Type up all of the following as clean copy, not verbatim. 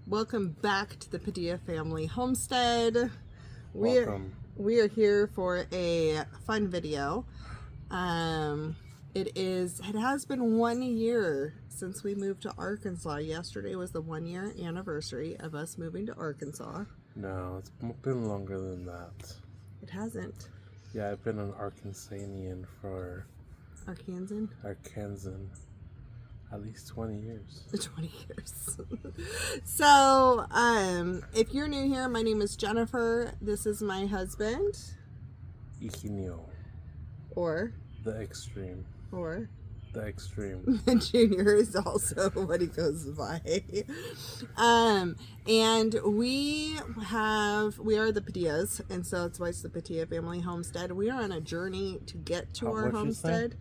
Welcome back to the Padilla family homestead. Welcome. We are here for a fun video. It has been 1 year since we moved to Arkansas. Yesterday was the 1 year anniversary of us moving to Arkansas. No, it's been longer than that. It hasn't. Yeah, I've been an Arkansanian for Arkansan? at least 20 years. 20 years. So, if you're new here, my name is Jennifer. This is my husband. Ikinio. Or? The extreme. Or? The extreme. Junior is also what he goes by. And we are the Padillas, and so it's why it's the Padilla family homestead. We are on a journey to get to our homestead.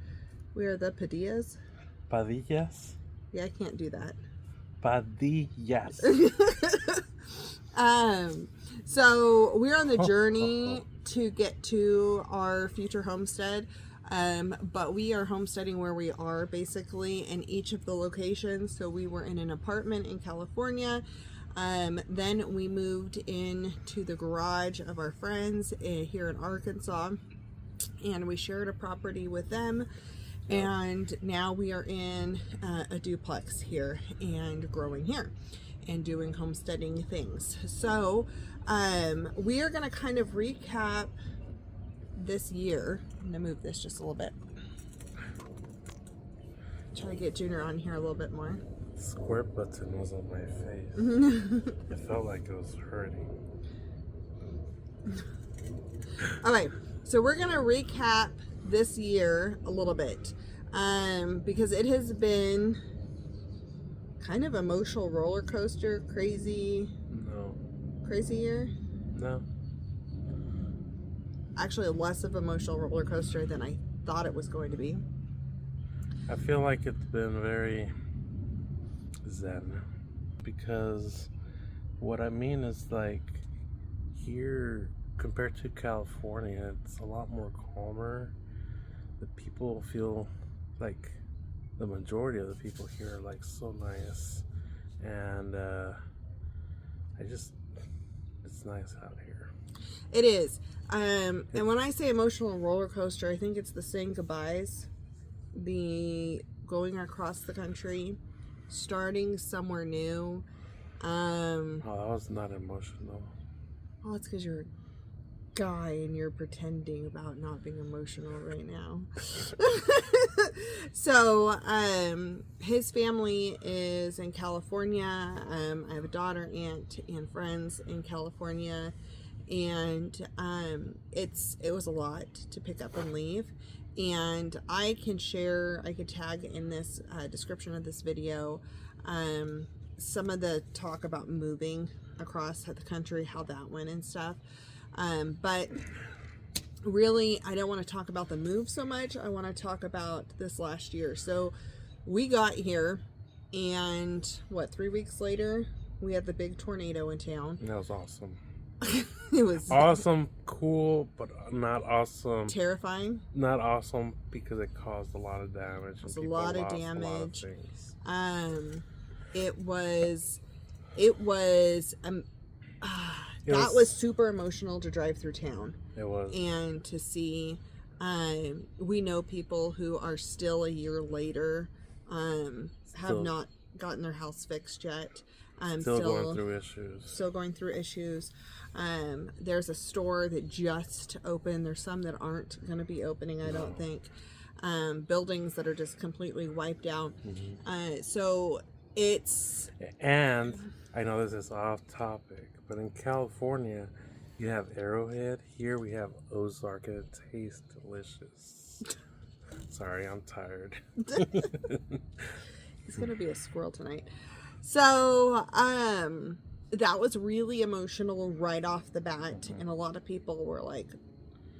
We are the Padillas. Padillas? Yeah, I can't do that. Padillas. So we're on the journey to get to our future homestead. But we are homesteading where we are basically in each of the locations. So we were in an apartment in California. Then we moved into the garage of our friends here in Arkansas, and we shared a property with them. And now we are in a duplex here and growing here and doing homesteading things. So we are going to kind of recap this year. I'm going to move this just a little bit. Try to get Junior on here a little bit more. Squirt button was on my face. It felt like it was hurting. Alright, so we're going to recap this year a little bit. Because it has been kind of emotional roller coaster, crazy year. No. Actually, less of emotional roller coaster than I thought it was going to be. I feel like it's been very zen, because what I mean is, like, here compared to California, it's a lot more calmer. The people feel like, the majority of the people here are like so nice, and it's nice out here. It is. And when I say emotional roller coaster, I think it's the saying goodbyes, the going across the country, starting somewhere new. Oh, that was not emotional. Oh, it's because you're a guy and you're pretending about not being emotional right now. So, his family is in California. I have a daughter, aunt, and friends in California. And it was a lot to pick up and leave. And I can tag in this description of this video some of the talk about moving across the country, how that went and stuff. But really, I don't want to talk about the move so much. I want to talk about this last year. So we got here, and 3 weeks later, we had the big tornado in town. That was awesome. It was awesome, cool, but not awesome. Terrifying. Not awesome because it caused a lot of damage. It was a lot of damage. It was that was super emotional to drive through town. It was. And to see, we know people who are still a year later, have not gotten their house fixed yet. Still going through issues. There's a store that just opened. There's some that aren't going to be opening, I don't think. Buildings that are just completely wiped out. Mm-hmm. So it's... And I know this is off topic, but in California, you have Arrowhead. Here we have Ozark, and it tastes delicious. Sorry, I'm tired. He's going to be a squirrel tonight. So, that was really emotional right off the bat, and a lot of people were like,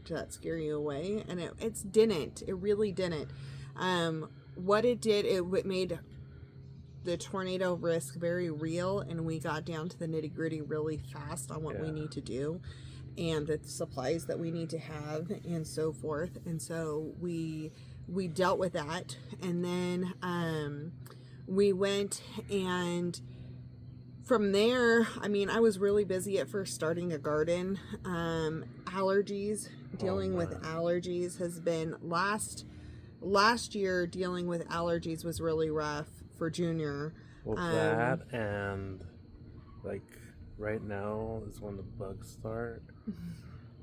did that scare you away? And it didn't. It really didn't. What it did, it made the tornado risk very real, and we got down to the nitty-gritty really fast on what we need to do and the supplies that we need to have and so forth. And so we dealt with that, and then we went and from there, I mean, I was really busy at first starting a garden. Allergies, dealing with allergies has been last year. Dealing with allergies was really rough for Junior. Well, that and like right now is when the bugs start.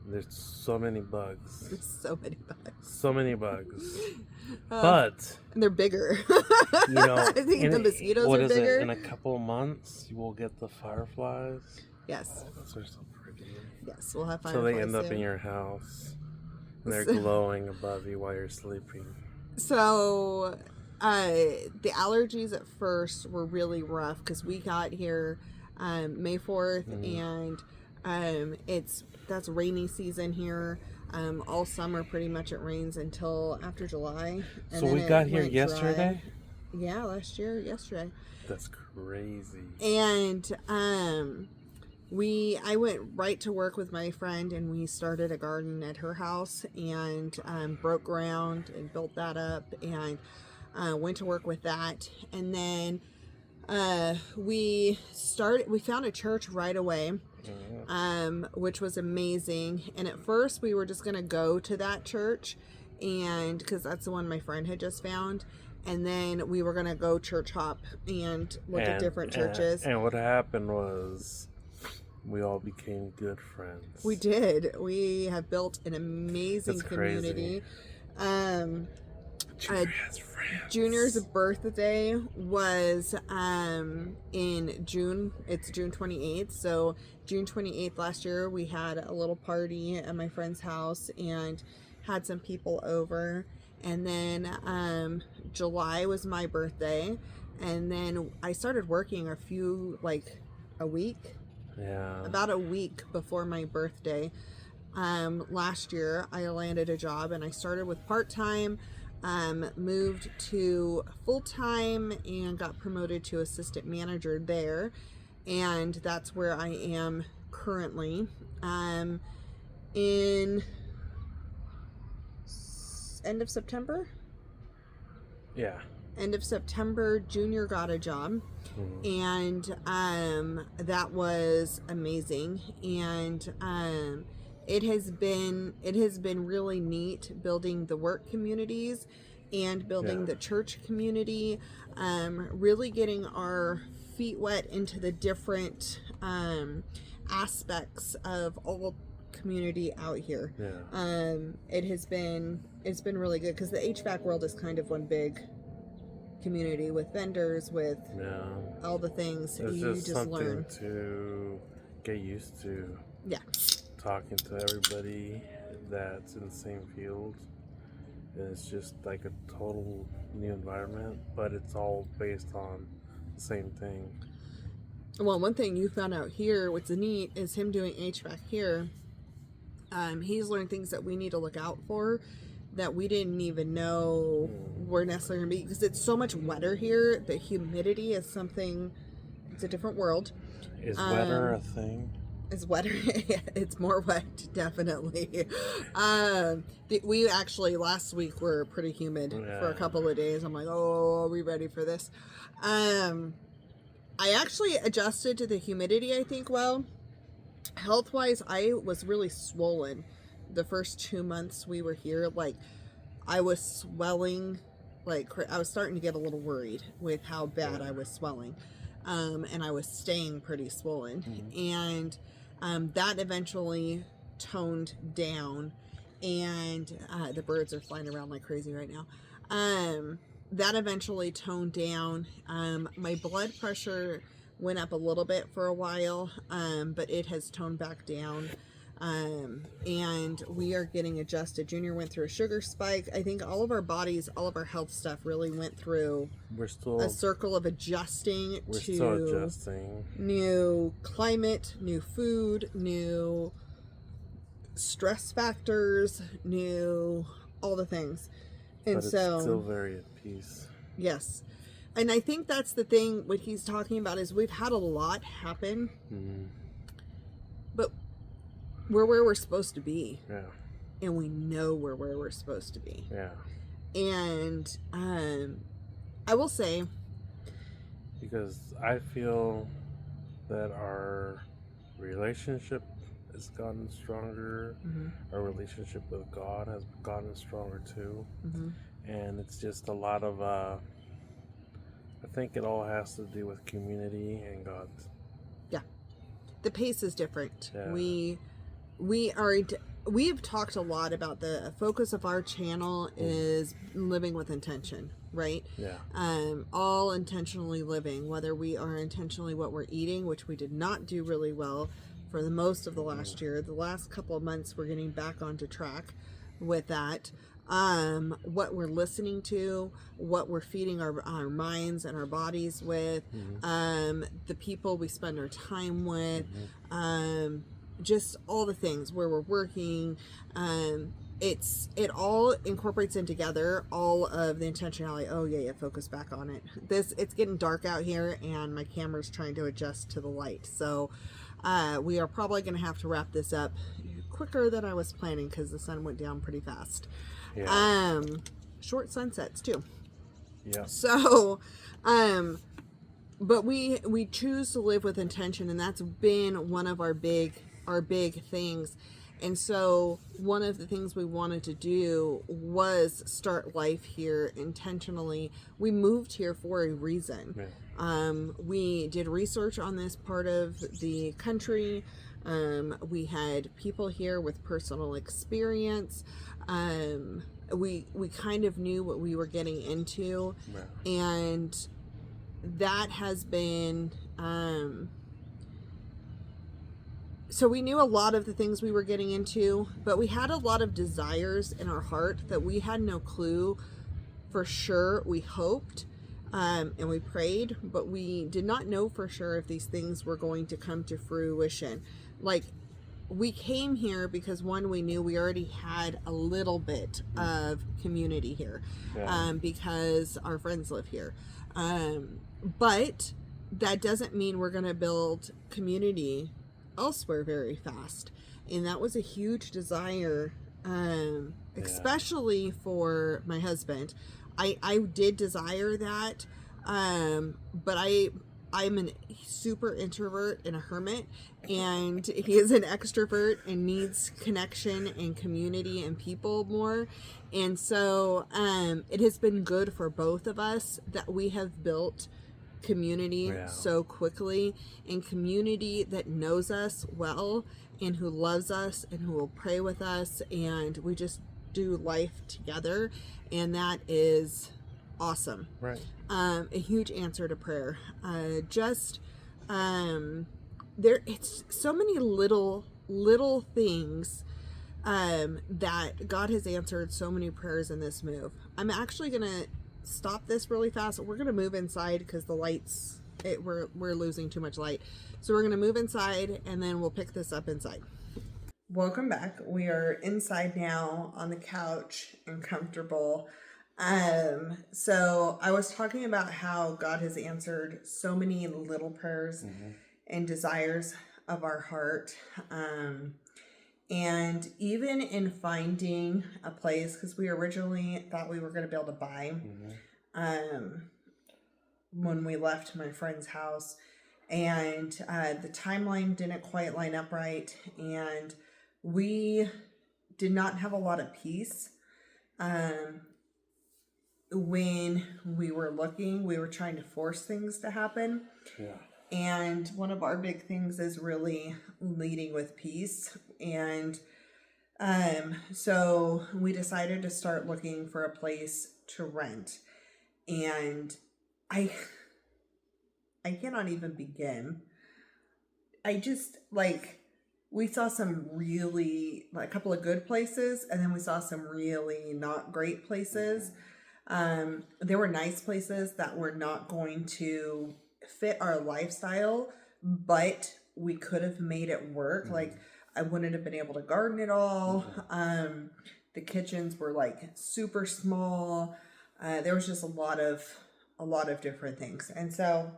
There's so many bugs. So many bugs. So many bugs. But and they're bigger. You know, I think the mosquitoes are bigger. In a couple of months, you will get the fireflies. Yes. Oh, those are so pretty. Yes, we'll have fireflies. So they end up in your house, and they're glowing above you while you're sleeping. So, the allergies at first were really rough because we got here May 4th, and that's rainy season here. All summer pretty much it rains until after July. And so we got here yesterday? Dry. Yeah, yesterday. That's crazy. And I went right to work with my friend, and we started a garden at her house, and broke ground and built that up, and went to work with that. And then we found a church right away, which was amazing. And at first we were just going to go to that church, and because that's the one my friend had just found. And then we were going to go church hop and look at different churches. And what happened was we all became good friends. We did. We have built an amazing community. Junior has friends. Junior's birthday was in June. It's June 28th. So June 28th last year, we had a little party at my friend's house and had some people over. And then July was my birthday. And then I started working a week. Yeah. About a week before my birthday. Last year, I landed a job, and I started with part-time, moved to full-time, and got promoted to assistant manager there. And that's where I am currently. In end of September? Yeah. End of September, Junior got a job. And that was amazing. And it has been really neat building the work communities and building the church community, really getting our feet wet into the different aspects of all community out here. It's been really good because the HVAC world is kind of one big community with vendors, with all the things you just learn to get used to. Yeah, talking to everybody that's in the same field, and it's just like a total new environment, but it's all based on the same thing. Well, one thing you found out here, what's neat, is him doing HVAC here. He's learned things that we need to look out for that we didn't even know were necessarily going to be, because it's so much wetter here. The humidity is something, it's a different world. Is wetter a thing? It's wetter. It's more wet, definitely. We actually, last week, were pretty humid for a couple of days. I'm like, oh, are we ready for this? I actually adjusted to the humidity, I think, well. Health-wise, I was really swollen the first 2 months we were here. Like, I was swelling, I was starting to get a little worried with how bad I was swelling. And I was staying pretty swollen. And that eventually toned down. And the birds are flying around like crazy right now. That eventually toned down. My blood pressure went up a little bit for a while, but it has toned back down. And we are getting adjusted. Junior went through a sugar spike. I think all of our bodies, all of our health stuff really went through a circle of adjusting to new climate, new food, new stress factors, new all the things. And but it's still very at peace. Yes. And I think that's the thing, what he's talking about is we've had a lot happen, but we're where we're supposed to be. Yeah. And we know we're where we're supposed to be. Yeah. And I will say, because I feel that our relationship has gotten stronger. Our relationship with God has gotten stronger too. And it's just a lot of, I think it all has to do with community and God. Yeah. The pace is different. Yeah. We have talked a lot about the focus of our channel is living with intention, right? Yeah. All intentionally living, whether we are intentionally what we're eating, which we did not do really well for the most of the last year. The last couple of months, we're getting back onto track with that. What we're listening to, what we're feeding our minds and our bodies with, the people we spend our time with, just all the things where we're working. It all incorporates in together all of the intentionality. Oh yeah, focus back on it. It's getting dark out here and my camera's trying to adjust to the light. So we are probably going to have to wrap this up quicker than I was planning because the sun went down pretty fast. Yeah. Short sunsets too. Yeah. So, but we choose to live with intention, and that's been one of our big things. And so one of the things we wanted to do was start life here intentionally. We moved here for a reason. Yeah. We did research on this part of the country. We had people here with personal experience. We kind of knew what we were getting into. Yeah. And that has been, so we knew a lot of the things we were getting into, but we had a lot of desires in our heart that we had no clue for sure. We hoped, and we prayed, but we did not know for sure if these things were going to come to fruition. Like, we came here because one, we knew we already had a little bit of community here, because our friends live here. But that doesn't mean we're going to build community elsewhere very fast. And that was a huge desire, especially for my husband. I did desire that, but I'm a super introvert and a hermit, and he is an extrovert and needs connection and community and people more. And so it has been good for both of us that we have built community so quickly, and community that knows us well and who loves us and who will pray with us, and we just do life together, and that is awesome. Right. A huge answer to prayer. It's so many little things that God has answered so many prayers in this move. I'm actually gonna stop this really fast. We're gonna move inside because the lights, we're losing too much light. So we're gonna move inside and then we'll pick this up inside. Welcome back. We are inside now on the couch and comfortable. So I was talking about how God has answered so many little prayers and desires of our heart. And even in finding a place, because we originally thought we were going to be able to buy, when we left my friend's house, and the timeline didn't quite line up right, and we did not have a lot of peace. When we were looking, we were trying to force things to happen. Yeah. And one of our big things is really leading with peace. And so we decided to start looking for a place to rent. And I cannot even begin. We saw some really, a couple of good places, and then we saw some really not great places. There were nice places that were not going to fit our lifestyle, but we could have made it work. Like, I wouldn't have been able to garden at all. The kitchens were super small. There was just a lot of different things. And so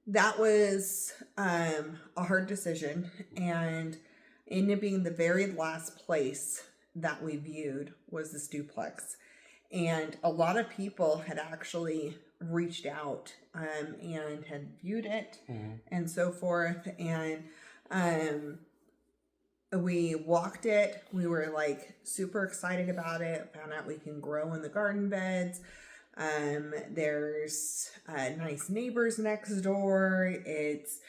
that was a hard decision, and ended up being the very last place that we viewed was this duplex. And a lot of people had actually reached out and had viewed it Mhm. and so forth. And we walked it. We were like super excited about it. Found out we can grow in the garden beds. There's nice neighbors next door. It's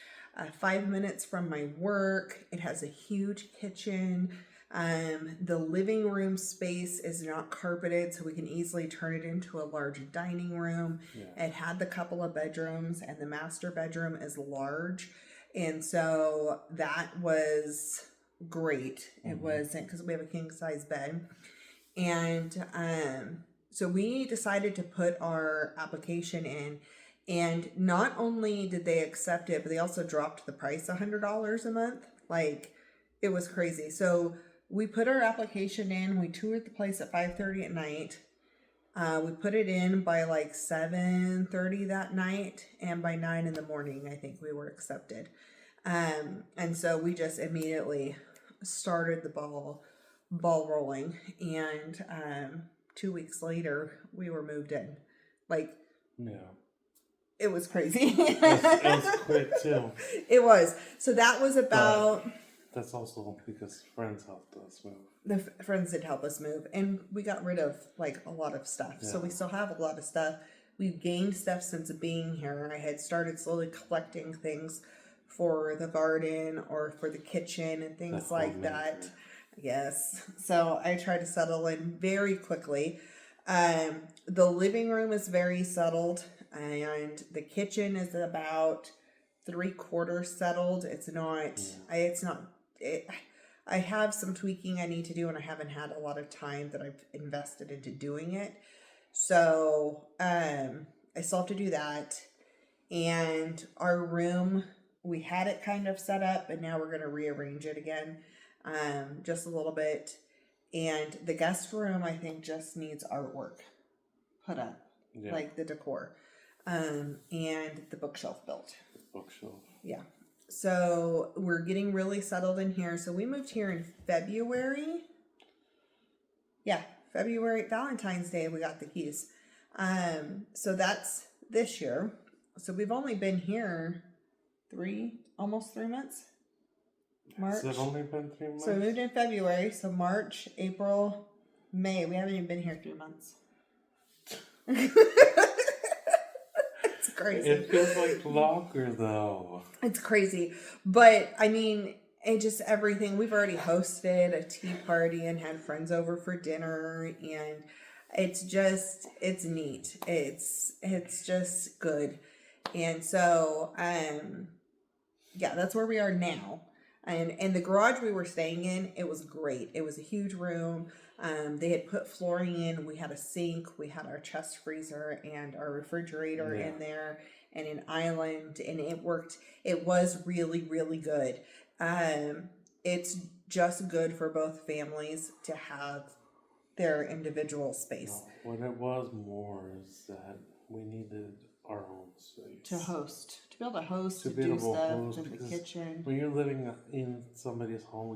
5 minutes from my work. It has a huge kitchen. The living room space is not carpeted, so we can easily turn it into a large dining room. Yeah. It had the couple of bedrooms, and the master bedroom is large. And so that was great. It wasn't, because we have a king size bed. And so we decided to put our application in, and not only did they accept it, but they also dropped the price $100 a month. Like, it was crazy. So we put our application in. We toured the place at 5:30 at night. We put it in by like 7:30 that night, and by 9 in the morning, I think we were accepted. And so we just immediately started the ball rolling, and 2 weeks later we were moved in. Like, Yeah. it was crazy. It was quick too. It was. So that was about. But that's also because friends helped us move. The friends did help us move, and we got rid of like a lot of stuff. So we still have a lot of stuff. We've gained stuff since being here. I had started slowly collecting things for the garden or for the kitchen and things like that. Yes. So I tried to settle in very quickly. The living room is very settled, and the kitchen is about 3/4 settled. It's not. I have some tweaking I need to do, and I haven't had a lot of time that I've invested into doing it. So I still have to do that. And our room, we had it kind of set up, and now we're going to rearrange it again, just a little bit. And the guest room, I think, just needs artwork put up, like the decor, and the bookshelf built. Bookshelf. Yeah. So we're getting really settled in here. So we moved here in February. Yeah, February, Valentine's Day, we got the keys. So that's this year. So we've only been here almost 3 months. March. Has it only been 3 months? So we moved in February. So March, April, May. We haven't even been here 3 months. It's crazy. It feels like longer though. It's crazy. But I mean, it just everything. We've already hosted a tea party and had friends over for dinner, and it's neat. It's just good. And so yeah, that's where we are now. And the garage we were staying in, it was great. It was a huge room. They had put flooring in. We had a sink. We had our chest freezer and our refrigerator in there, and an island, and it worked. It was really, really good. It's just good for both families to have their individual space. No, what it was more is that we needed our own space. To host. To be able to host, to do stuff in the kitchen. When you're living in somebody's home,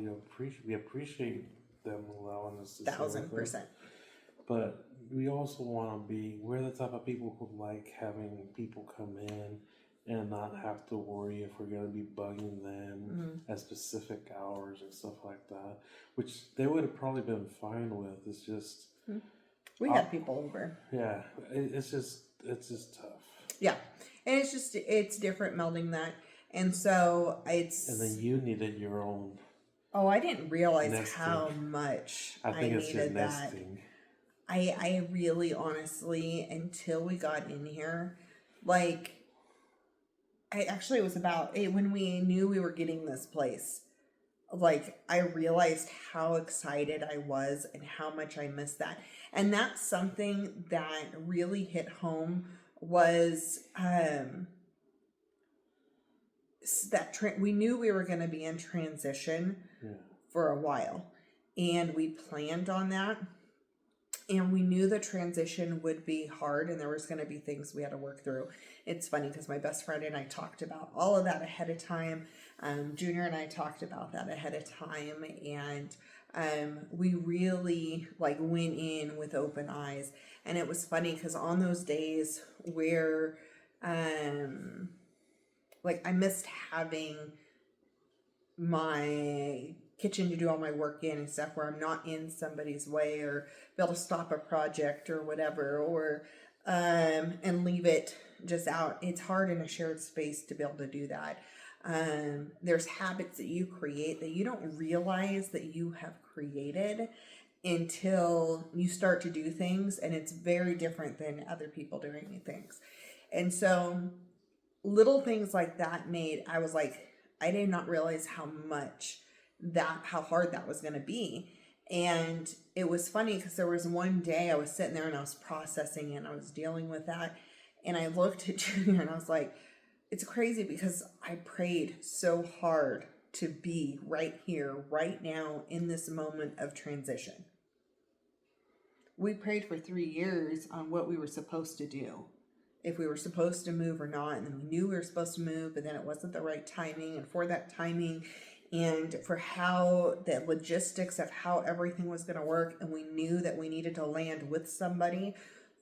we appreciate them allowing us to 1,000%. But we also want to we're the type of people who like having people come in and not have to worry if we're going to be bugging them at specific hours and stuff like that, which they would have probably been fine with. It's just... We had people over. Yeah, it's just tough. Yeah, and it's different melding that, and so it's. And then you needed your own. Oh, I didn't realize nesting. How much I think it's needed your that. nesting. I really honestly, until we got in here, like, it was about when we knew we were getting this place. Like, I realized how excited I was and how much I missed that. And that's something that really hit home was we knew we were going to be in transition for a while. And we planned on that. And we knew the transition would be hard, and there was going to be things we had to work through. It's funny because my best friend and I talked about all of that ahead of time. Junior and I talked about that ahead of time, and we really went in with open eyes. And it was funny because on those days where, like, I missed having my kitchen to do all my work in and stuff, where I'm not in somebody's way, or be able to stop a project or whatever, or and leave it just out. It's hard in a shared space to be able to do that. There's habits that you create that you don't realize that you have created until you start to do things, and it's very different than other people doing things. And so little things like that I was like, I did not realize how hard that was going to be. And it was funny because there was one day I was sitting there and I was processing and I was dealing with that. And I looked at Junior and I was like, it's crazy because I prayed so hard to be right here, right now, in this moment of transition. We prayed for 3 years on what we were supposed to do, if we were supposed to move or not. And then we knew we were supposed to move, but then it wasn't the right timing. And for that timing and for how the logistics of how everything was going to work, and we knew that we needed to land with somebody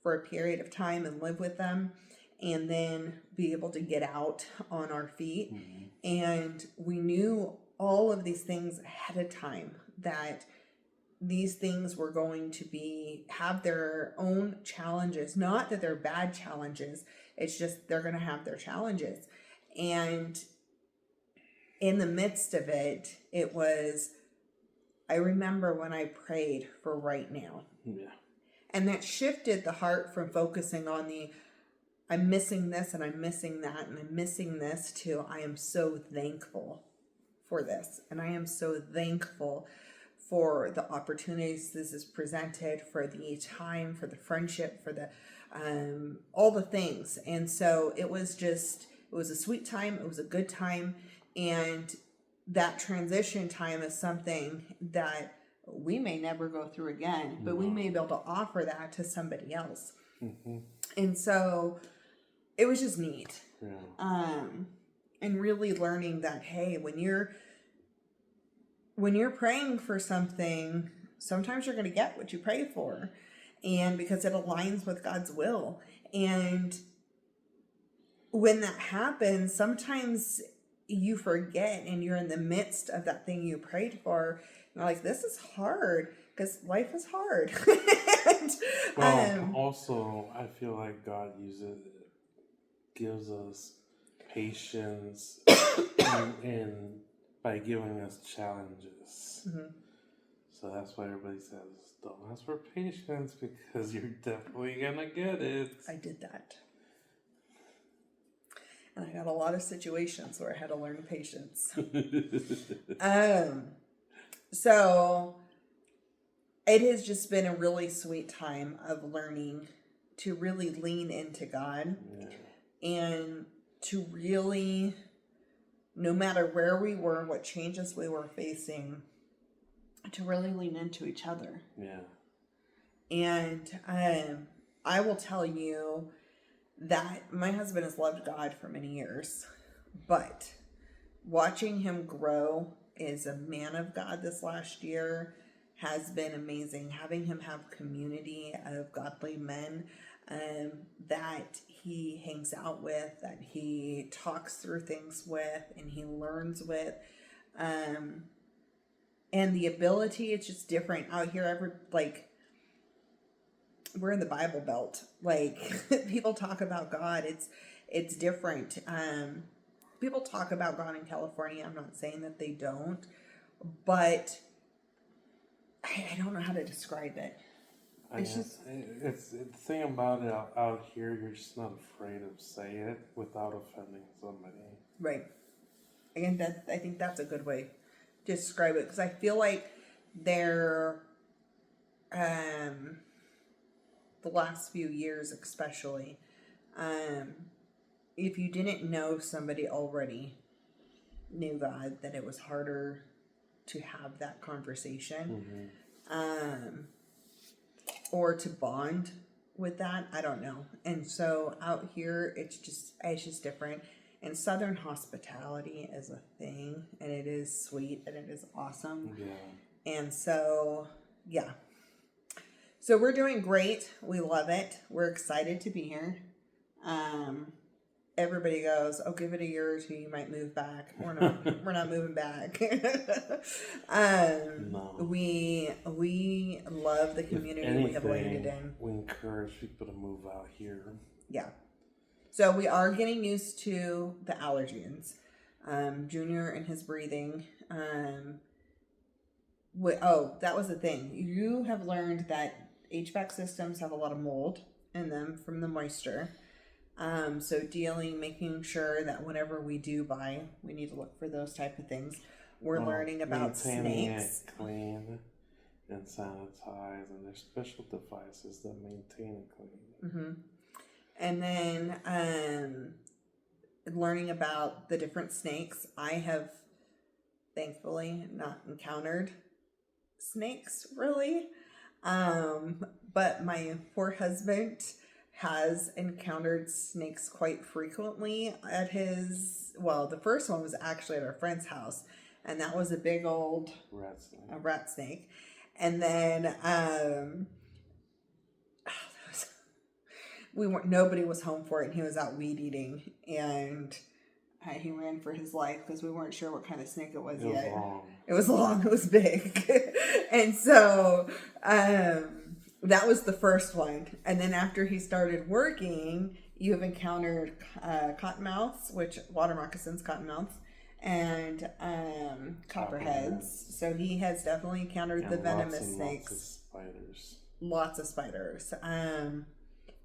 for a period of time and live with them, and then be able to get out on our feet. Mm-hmm. And we knew all of these things ahead of time, that these things were going to have their own challenges. Not that they're bad challenges, it's just they're going to have their challenges. And in the midst of it, I remember when I prayed for right now. Yeah. And that shifted the heart from focusing on I'm missing this and I'm missing that and I'm missing this, to I am so thankful for this. And I am so thankful for the opportunities this is presented, for the time, for the friendship, for the all the things. And so it was a sweet time. It was a good time. And that transition time is something that we may never go through again, but we may be able to offer that to somebody else. Mm-hmm. And so it was just neat. Yeah. And really learning that, hey, when you're praying for something, sometimes you're going to get what you pray for, and because it aligns with God's will. And when that happens, sometimes you forget, and you're in the midst of that thing you prayed for. You're like, this is hard, because life is hard. And, also, I feel like God gives us patience and by giving us challenges. Mm-hmm. So that's why everybody says, don't ask for patience, because you're definitely gonna get it. I did that. And I got a lot of situations where I had to learn patience. So it has just been a really sweet time of learning to really lean into God. Yeah. And to really, no matter where we were, what changes we were facing, to really lean into each other. Yeah. And I will tell you that my husband has loved God for many years, but watching him grow as a man of God this last year has been amazing. Having him have community of godly men that he hangs out with, that he talks through things with, and he learns with. And the ability, it's just different out here. We're in the Bible Belt. People talk about God. It's different. People talk about God in California. I'm not saying that they don't, but I don't know how to describe it. It's the thing about it out here, you're just not afraid of saying it without offending somebody. Right. Again, I think that's a good way to describe it, because I feel like the last few years especially, if you didn't know somebody already knew God, that it was harder to have that conversation. Mm-hmm. Or to bond with that. I don't know. And so out here, it's just different. And Southern hospitality is a thing, and it is sweet, and it is awesome. Yeah. And so, yeah. So we're doing great. We love it. We're excited to be here. Everybody goes, "Oh, give it a year or two, you might move back." We're not moving back. No. We love the community we have landed in. We encourage people to move out here. Yeah. So we are getting used to the allergens. Junior and his breathing. That was the thing. You have learned that HVAC systems have a lot of mold in them from the moisture. So making sure that whenever we do buy, we need to look for those type of things. We're learning about maintaining snakes. It clean and sanitize, and there's special devices that maintain it clean. Mm-hmm. And then learning about the different snakes. I have thankfully not encountered snakes really, but my poor husband has encountered snakes quite frequently at the first one was actually at our friend's house, and that was a big old rat snake. And then nobody was home for it, and he was out weed eating, and he ran for his life because we weren't sure what kind of snake it was yet. It was long. It was big. And so that was the first one. And then after he started working, you have encountered cottonmouths, which water moccasins, cottonmouths, and copperheads. So he has definitely encountered the venomous snakes. Lots of spiders.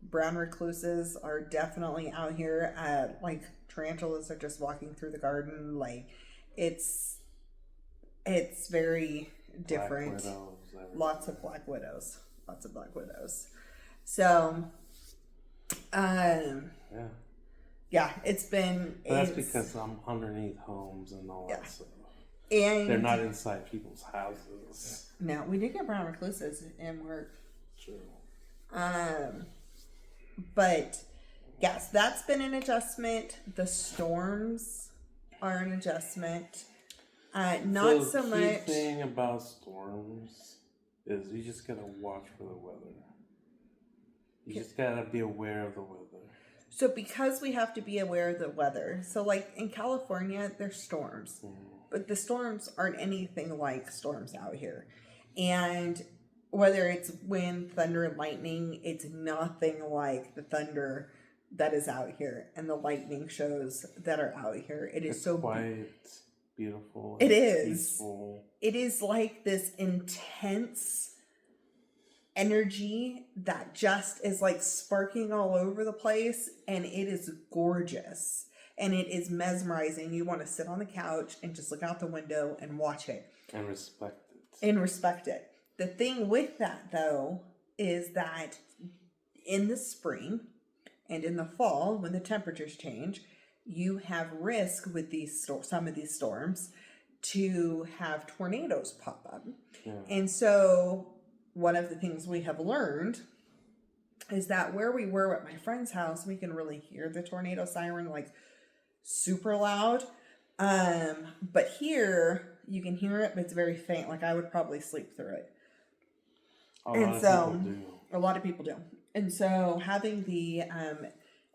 Brown recluses are definitely out here. Like tarantulas are just walking through the garden. Like it's very different. Lots of black widows. So, yeah, it's been. But that's because I'm underneath homes and all that stuff. And they're not inside people's houses. No, we did get brown recluses and we're true. But yes, that's been an adjustment. The storms are an adjustment. Not so much. The key thing about storms is you just gotta watch for the weather. You just gotta be aware of the weather. So because we have to be aware of the weather, so like in California, there's storms, but the storms aren't anything like storms out here. And whether it's wind, thunder, and lightning, it's nothing like the thunder that is out here and the lightning shows that are out here. It is so quiet, beautiful. It is. Peaceful. It is like this intense energy that just is like sparking all over the place, and it is gorgeous and it is mesmerizing. You want to sit on the couch and just look out the window and watch it and respect it. The thing with that, though, is that in the spring and in the fall, when the temperatures change, you have risk with some of these storms to have tornadoes pop up. Yeah. And so one of the things we have learned is that where we were at my friend's house, we can really hear the tornado siren like super loud. But here you can hear it, but it's very faint. Like I would probably sleep through it. A lot of people do. And so having the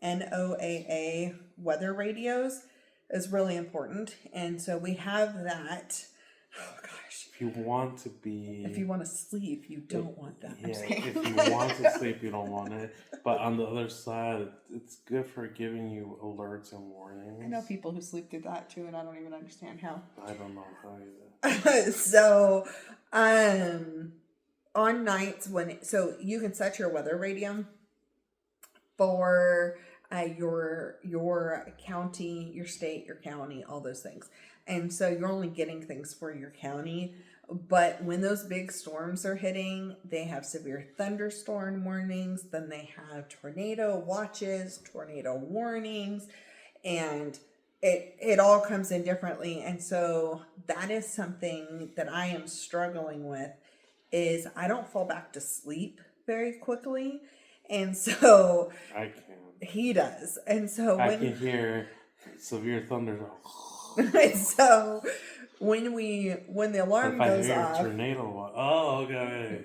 NOAA weather radios is really important. And so we have that. Oh gosh. If you want to sleep, you don't want that. Yeah, if you want to sleep, you don't want it. But on the other side, it's good for giving you alerts and warnings. I know people who sleep through that too, and I don't even understand how. I don't know how either. So, on nights so you can set your weather radio for your county, your state, your county, all those things. And so you're only getting things for your county. But when those big storms are hitting, they have severe thunderstorm warnings. Then they have tornado watches, tornado warnings, and it all comes in differently. And so that is something that I am struggling with. Is I don't fall back to sleep very quickly. And so I can. He does. And so I can hear severe thunder. And so when the alarm goes off. Tornado. Oh, okay.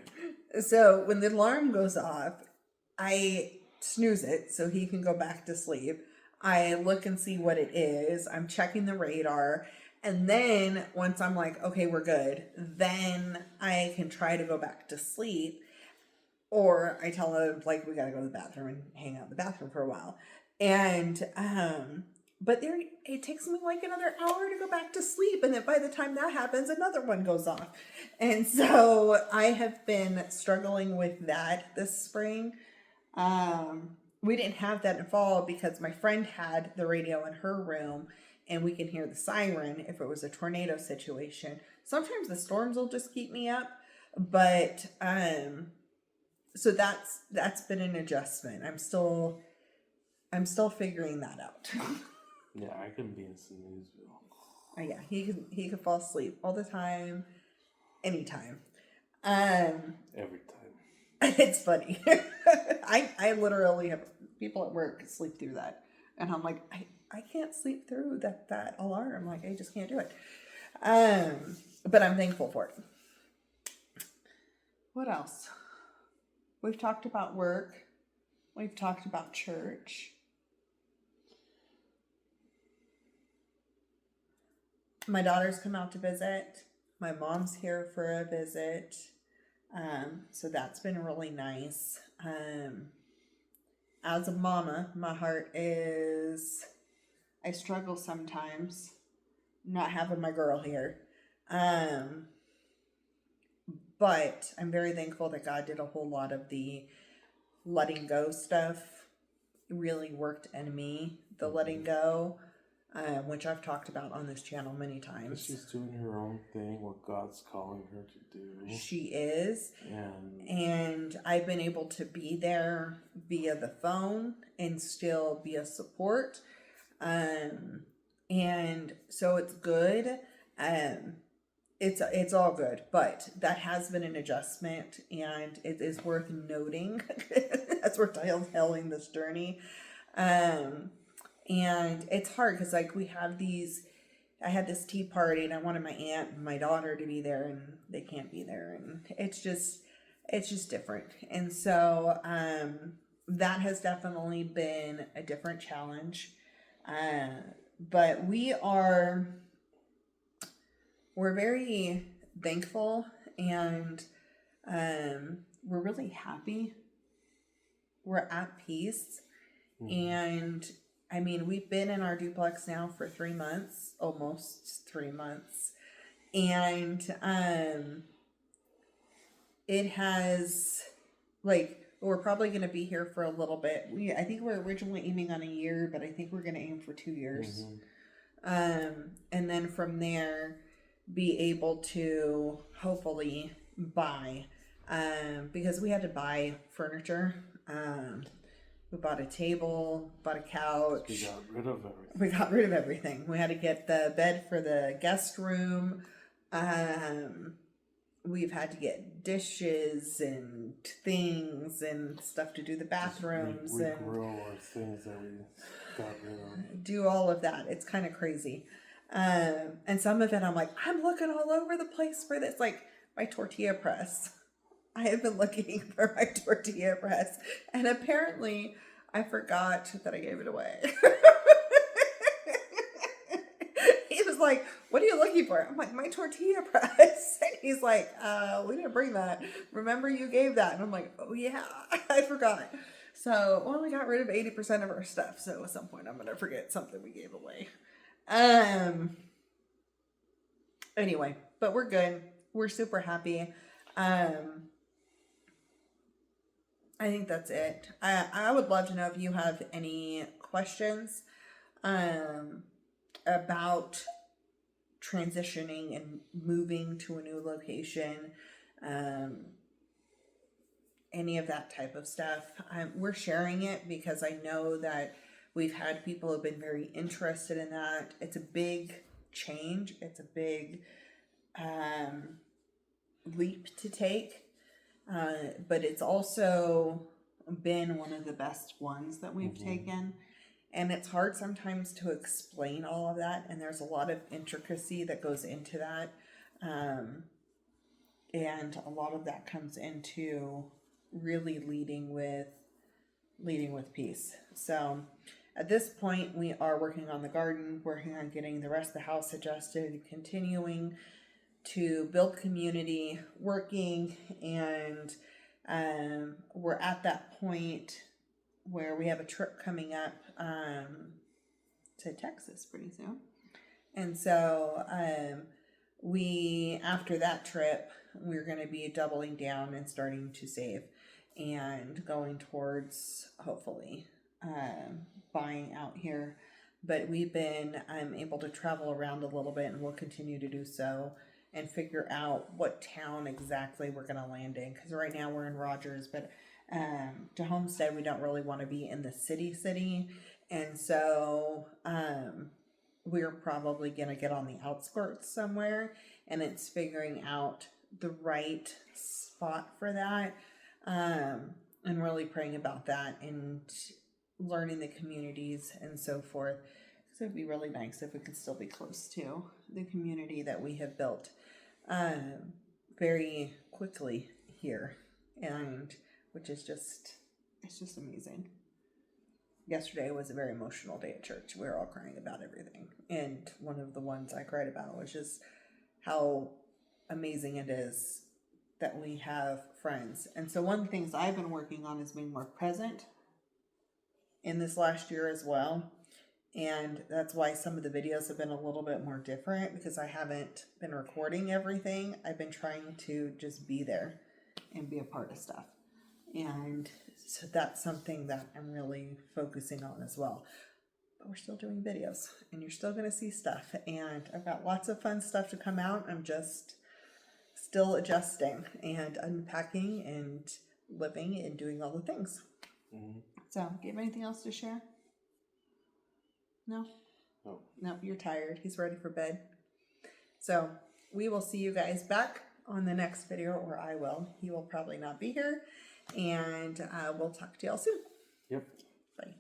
So when the alarm goes off, I snooze it so he can go back to sleep. I look and see what it is. I'm checking the radar. And then once I'm like, okay, we're good, then I can try to go back to sleep. Or I tell him, like, we got to go to the bathroom and hang out in the bathroom for a while. And, but there, it takes me like another hour to go back to sleep. And then by the time that happens, another one goes off. And so I have been struggling with that this spring. We didn't have that in fall because my friend had the radio in her room and we can hear the siren if it was a tornado situation. Sometimes the storms will just keep me up, but so that's been an adjustment. I'm still figuring that out. Yeah, I can be in Snoozeville. Yeah, he can fall asleep all the time, anytime. Every time. It's funny. I literally have people at work sleep through that. And I'm like, I can't sleep through that alarm. Like, I just can't do it. But I'm thankful for it. What else? We've talked about work. We've talked about church. My daughter's come out to visit. My mom's here for a visit. So that's been really nice. As a mama, my heart is, I struggle sometimes not having my girl here. But I'm very thankful that God did a whole lot of the letting go stuff. It really worked in me, the letting go. Which I've talked about on this channel many times. She's doing her own thing, what God's calling her to do. She is. And I've been able to be there via the phone and still be a support. And so it's good. It's all good, but that has been an adjustment, and it is worth noting as we're telling this journey. And it's hard because like I had this tea party and I wanted my aunt and my daughter to be there and they can't be there. And it's just different. And so, that has definitely been a different challenge. But we're very thankful and, we're really happy. We're at peace. And I mean, we've been in our duplex now for 3 months, almost 3 months. And it has, like, we're probably going to be here for a little bit. I think we're originally aiming on a year, but I think we're going to aim for 2 years. And then from there, be able to hopefully buy, because we had to buy furniture. We bought a table, bought a couch. We got rid of everything. We got rid of everything. We had to get the bed for the guest room. We've had to get dishes and things and stuff to do the bathrooms. Regrow our things that we got rid of. Do all of that. It's kind of crazy. And some of it I'm like, I'm looking all over the place for this. Like my tortilla press. I have been looking for my tortilla press, and apparently I forgot that I gave it away. He was like, what are you looking for? I'm like, my tortilla press. And he's like, we didn't bring that. Remember you gave that? And I'm like, oh yeah, I forgot. So, well, we got rid of 80% of our stuff. So at some point I'm going to forget something we gave away. Anyway, but we're good. We're super happy. I think that's it. I would love to know if you have any questions about transitioning and moving to a new location, any of that type of stuff. We're sharing it because I know that we've had people who have been very interested in that. It's a big change. It's a big leap to take. But it's also been one of the best ones that we've taken. And it's hard sometimes to explain all of that. And there's a lot of intricacy that goes into that. And a lot of that comes into really leading with leading with peace. So at this point, we are working on the garden, working on getting the rest of the house adjusted, continuing to build community, working, and we're at that point where we have a trip coming up to Texas pretty soon. And so we, after that trip, we're going to be doubling down and starting to save and going towards, hopefully, buying out here. But we've been able to travel around a little bit, and we'll continue to do so and figure out what town exactly we're going to land in. Because right now we're in Rogers, but to Homestead, we don't really want to be in the city. And so we're probably going to get on the outskirts somewhere, and it's figuring out the right spot for that, and really praying about that and learning the communities and so forth. So it'd be really nice if we could still be close to the community that we have built very quickly here, and which is just, it's just amazing. Yesterday was a very emotional day at church. We were all crying about everything. And one of the ones I cried about was just how amazing it is that we have friends. And so one of the things I've been working on is being more present in this last year as well. And that's why some of the videos have been a little bit more different, because I haven't been recording everything. I've been trying to just be there and be a part of stuff. And so that's something that I'm really focusing on as well. But we're still doing videos, and you're still going to see stuff. And I've got lots of fun stuff to come out. I'm just still adjusting and unpacking and living and doing all the things. Mm-hmm. So, do you have anything else to share? No? Oh. No, you're tired. He's ready for bed. So, we will see you guys back on the next video, or I will. He will probably not be here. And we'll talk to y'all soon. Yep. Bye.